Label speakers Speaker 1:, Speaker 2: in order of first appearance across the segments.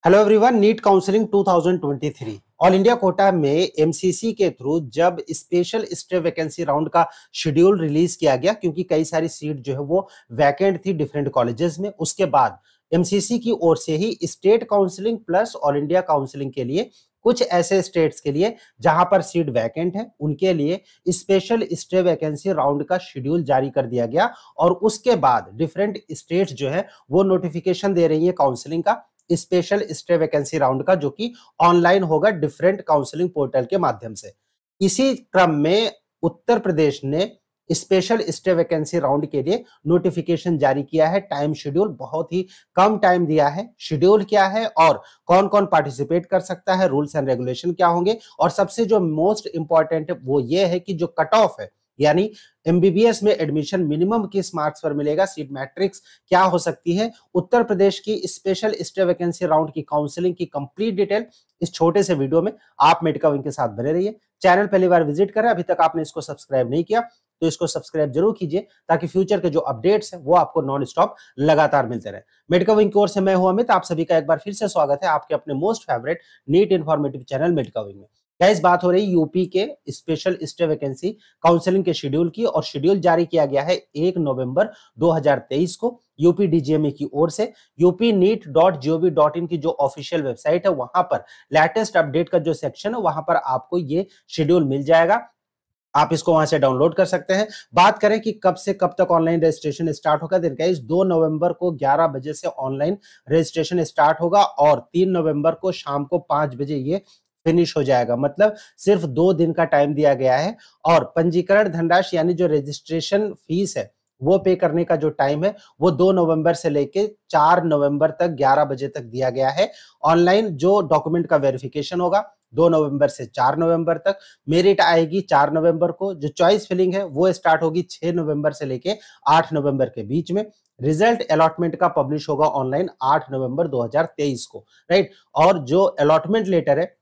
Speaker 1: Hello everyone, NEET counselling 2023 all India quota में MCC के through जब स्पेशल स्टे वैकेंसी राउंड का schedule release किया गया, क्योंकि कई सारी सीट जो है वो वैकेंट थी डिफरेंट कॉलेजेस में। उसके बाद एमसीसी की ओर से ही state counselling plus all India counselling के लिए कुछ ऐसे स्टेट्स के लिए जहां पर सीट वैकेंट है उनके लिए स्पेशल स्टे वैकेंसी राउंड का शेड्यूल जारी कर दिया गया। और उसके बाद डिफरेंट स्टेट्स जो है वो नोटिफिकेशन दे रही है काउंसलिंग का स्पेशल स्टे वैकेंसी राउंड का, जो कि ऑनलाइन होगा डिफरेंट काउंसलिंग पोर्टल के माध्यम से। इसी क्रम में उत्तर प्रदेश ने स्पेशल स्टे वैकेंसी राउंड के लिए नोटिफिकेशन जारी किया है। टाइम शेड्यूल बहुत ही कम टाइम दिया है। शेड्यूल क्या है और कौन कौन पार्टिसिपेट कर सकता है, रूल्स एंड रेगुलेशन क्या होंगे, और सबसे जो मोस्ट इंपॉर्टेंट है वो ये है कि जो कट ऑफ है, यानी एमबीबीएस में एडमिशन मिनिमम किस मार्क्स पर मिलेगा, सीट मैट्रिक्स क्या हो सकती है, उत्तर प्रदेश की स्पेशल स्टे वैकेंसी राउंड की काउंसलिंग की कंप्लीट डिटेल इस छोटे से वीडियो में आप मेडिका विंग के साथ बने रहिए। चैनल पहली बार विजिट करें, अभी तक आपने इसको सब्सक्राइब नहीं किया तो इसको सब्सक्राइब जरूर कीजिए, ताकि फ्यूचर के जो अपडेट्स हैं वो आपको नॉन स्टॉप लगातार मिलते रहे। मेडिका विंग की ओर से मैं हूं अमित, आप सभी का एक बार फिर से स्वागत है आपके अपने most favourite NEET informative channel Medica wing में। इस बात हो रही यूपी के स्पेशल स्टे वैकेंसी काउंसलिंग के शेड्यूल की, और शेड्यूल जारी किया गया है 1 नवंबर 2023 को यूपी डीजीएमए की ओर से। upneet.gov.in की जो ऑफिशियल वेबसाइट है वहां पर लेटेस्ट अपडेट का जो सेक्शन है वहां पर आपको ये शेड्यूल मिल जाएगा। आप इसको वहां से डाउनलोड कर सकते हैं। बात करें कि कब से कब तक ऑनलाइन रजिस्ट्रेशन स्टार्ट होगा, तो गाइस 2 नवंबर को 11 बजे से ऑनलाइन रजिस्ट्रेशन स्टार्ट होगा और 3 नवंबर को शाम को 5 बजे ये फिनिश हो जाएगा। मतलब सिर्फ 2 दिन का टाइम दिया गया है। और पंजीकरण धनराशि यानी जो रजिस्ट्रेशन फीस है वो पे करने का जो टाइम है वो 2 नवंबर से लेके 4 नवंबर तक 11 बजे तक दिया गया है। ऑनलाइन जो डॉक्यूमेंट का वेरिफिकेशन होगा 2 नवंबर से 4 नवंबर तक। मेरिट आएगी 4 नवंबर को। जो चॉइस फिलिंग है वो स्टार्ट होगी 6 नवंबर से लेके 8 नवंबर के बीच में। रिजल्ट अलॉटमेंट का पब्लिश होगा ऑनलाइन 8 नवंबर 2023 को, राइट। और जो अलॉटमेंट लेटर है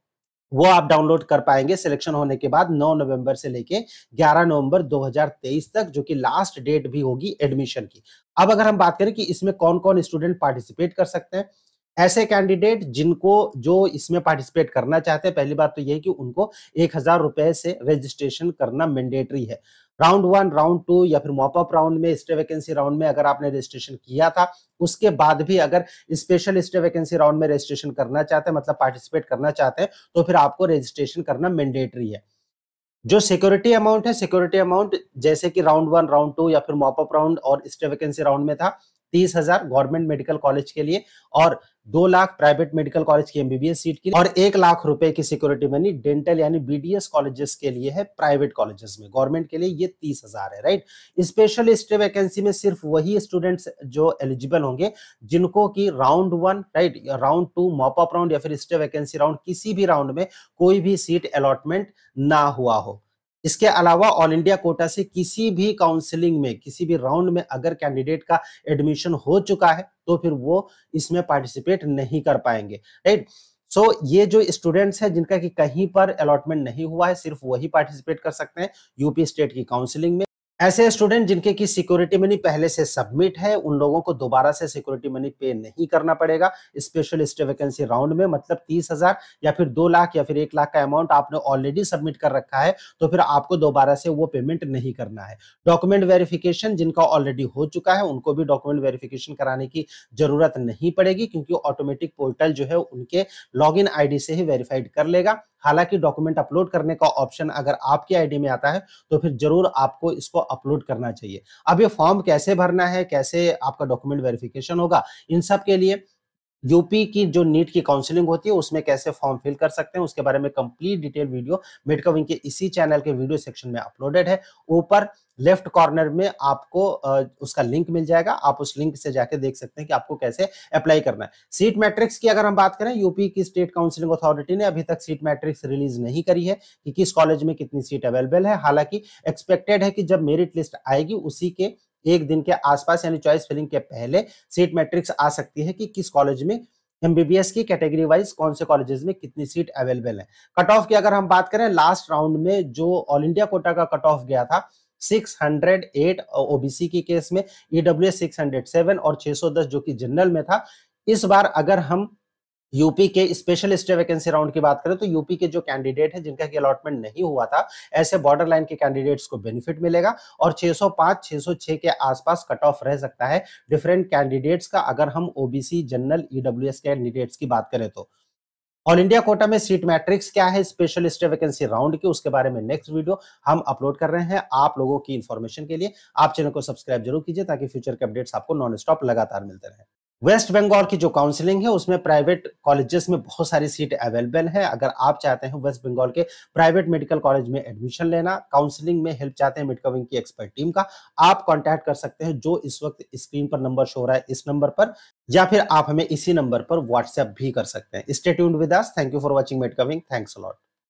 Speaker 1: वो आप डाउनलोड कर पाएंगे सिलेक्शन होने के बाद 9 नवंबर से लेके 11 नवंबर 2023 तक, जो कि लास्ट डेट भी होगी एडमिशन की। अब अगर हम बात करें कि इसमें कौन कौन स्टूडेंट पार्टिसिपेट कर सकते हैं, ऐसे कैंडिडेट जिनको जो इसमें पार्टिसिपेट करना चाहते हैं, पहली बात तो यह है कि उनको 1000 रुपए से रजिस्ट्रेशन करना मैंडेटरी है। राउंड 1, राउंड 2 या फिर मॉपअप राउंड में, स्टे वैकेंसी राउंड में अगर आपने रजिस्ट्रेशन किया था, उसके बाद भी अगर स्पेशल स्टे वैकेंसी राउंड में रजिस्ट्रेशन करना चाहते हैं, मतलब पार्टिसिपेट करना चाहते हैं, तो फिर आपको रजिस्ट्रेशन करना मैंडेटरी है। जो सिक्योरिटी अमाउंट है, सिक्योरिटी अमाउंट जैसे कि राउंड 1, राउंड 2 या फिर मॉपअप राउंड और स्टे वैकेंसी राउंड में था 30,000 गवर्नमेंट मेडिकल कॉलेज के लिए, और 2 लाख प्राइवेट मेडिकल कॉलेज की एमबीबीएस सीट के लिए, और 1 लाख रुपए की सिक्योरिटी मनी डेंटल यानी बीडीएस कॉलेजेस के लिए है प्राइवेट कॉलेजेस में। गवर्नमेंट के लिए ये 30,000 है, राइट। स्पेशल स्टे वैकेंसी में सिर्फ वही स्टूडेंट्स जो एलिजिबल होंगे जिनको की round 1, right, round 2 mop up round या फिर स्टे वैकेंसी राउंड किसी भी राउंड में कोई भी सीट अलॉटमेंट ना हुआ हो। इसके अलावा ऑल इंडिया कोटा से किसी भी काउंसलिंग में, किसी भी राउंड में अगर कैंडिडेट का एडमिशन हो चुका है तो फिर वो इसमें पार्टिसिपेट नहीं कर पाएंगे, राइट। सो ये जो स्टूडेंट्स हैं जिनका कि कहीं पर अलॉटमेंट नहीं हुआ है, सिर्फ वही पार्टिसिपेट कर सकते हैं यूपी स्टेट की काउंसलिंग में। ऐसे स्टूडेंट जिनके की सिक्योरिटी मनी पहले से सबमिट है, उन लोगों को दोबारा से सिक्योरिटी मनी पे नहीं करना पड़ेगा स्पेशल स्टे वैकेंसी राउंड में। मतलब 30,000 या फिर 2 लाख या फिर 1 लाख का अमाउंट आपने ऑलरेडी सबमिट कर रखा है तो फिर आपको दोबारा से वो पेमेंट नहीं करना है। डॉक्यूमेंट वेरिफिकेशन जिनका ऑलरेडी हो चुका है उनको भी डॉक्यूमेंट वेरिफिकेशन कराने की जरूरत नहीं पड़ेगी, क्योंकि ऑटोमेटिक पोर्टल जो है उनके लॉगिन आईडी से ही वेरीफाइड कर लेगा। हालांकि डॉक्यूमेंट अपलोड करने का ऑप्शन अगर आपकी आईडी में आता है तो फिर जरूर आपको इसको अपलोड करना चाहिए। अब ये फॉर्म कैसे भरना है, कैसे आपका डॉक्यूमेंट वेरिफिकेशन होगा, इन सब के लिए यूपी की जो नीट की काउंसलिंग होती है उसमें कैसे फॉर्म फिल कर सकते हैं उसके बारे में complete detail video Medica wing के इसी चैनल के वीडियो सेक्शन में अपलोडेड है। ऊपर लेफ्ट कॉर्नर में आपको उसका लिंक मिल जाएगा, आप उस लिंक से जाके देख सकते हैं कि आपको कैसे अप्लाई करना है। सीट मैट्रिक्स की अगर हम बात करें, यूपी की स्टेट काउंसलिंग अथॉरिटी ने अभी तक सीट मैट्रिक्स रिलीज नहीं करी है कि किस कॉलेज में कितनी सीट अवेलेबल है। हालांकि एक्सपेक्टेड है कि जब मेरिट लिस्ट आएगी उसी के एक दिन के आसपास यानी चॉइस फिलिंग के पहले सीट मैट्रिक्स आ सकती है कि किस कॉलेज में एमबीबीएस की कैटेगरी वाइज कौन से कॉलेजेस में कितनी सीट अवेलेबल है। कट ऑफ की अगर हम बात करें, लास्ट राउंड में जो ऑल इंडिया कोटा का कट ऑफ गया था 608 ओबीसी की केस में, ईडब्ल्यूएस 607 और 610 जो कि जनरल में था। इस बार अगर हम यूपी के स्पेशल स्टे वैकेंसी राउंड की बात करें तो यूपी के जो कैंडिडेट है जिनका कि अलॉटमेंट नहीं हुआ था, ऐसे बॉर्डर लाइन के कैंडिडेट्स को बेनिफिट मिलेगा और 605 606 के आसपास कट ऑफ रह सकता है डिफरेंट कैंडिडेट्स का, अगर हम ओबीसी जनरल ईडब्ल्यूएस कैंडिडेट्स की बात करें तो। ऑल इंडिया कोटा में सीट मैट्रिक्स क्या है स्पेशल स्टे वैकेंसी राउंड की, उसके बारे में नेक्स्ट वीडियो हम अपलोड कर रहे हैं आप लोगों की इंफॉर्मेशन के लिए। आप चैनल को सब्सक्राइब जरूर कीजिए ताकि फ्यूचर के अपडेट्स आपको नॉन स्टॉप लगातार मिलते रहे। वेस्ट बंगाल की जो काउंसलिंग है उसमें प्राइवेट कॉलेजेस में बहुत सारी सीट अवेलेबल है। अगर आप चाहते हैं वेस्ट बंगाल के प्राइवेट मेडिकल कॉलेज में एडमिशन लेना, काउंसलिंग में हेल्प चाहते हैं मिडकविंग की एक्सपर्ट टीम का, आप कांटेक्ट कर सकते हैं जो इस वक्त स्क्रीन पर नंबर शो हो रहा है इस नंबर पर, या फिर आप हमें इसी नंबर पर व्हाट्सएप भी कर सकते हैं। Stay tuned with us. Thank you for watching मिडकविंग। Thanks a lot.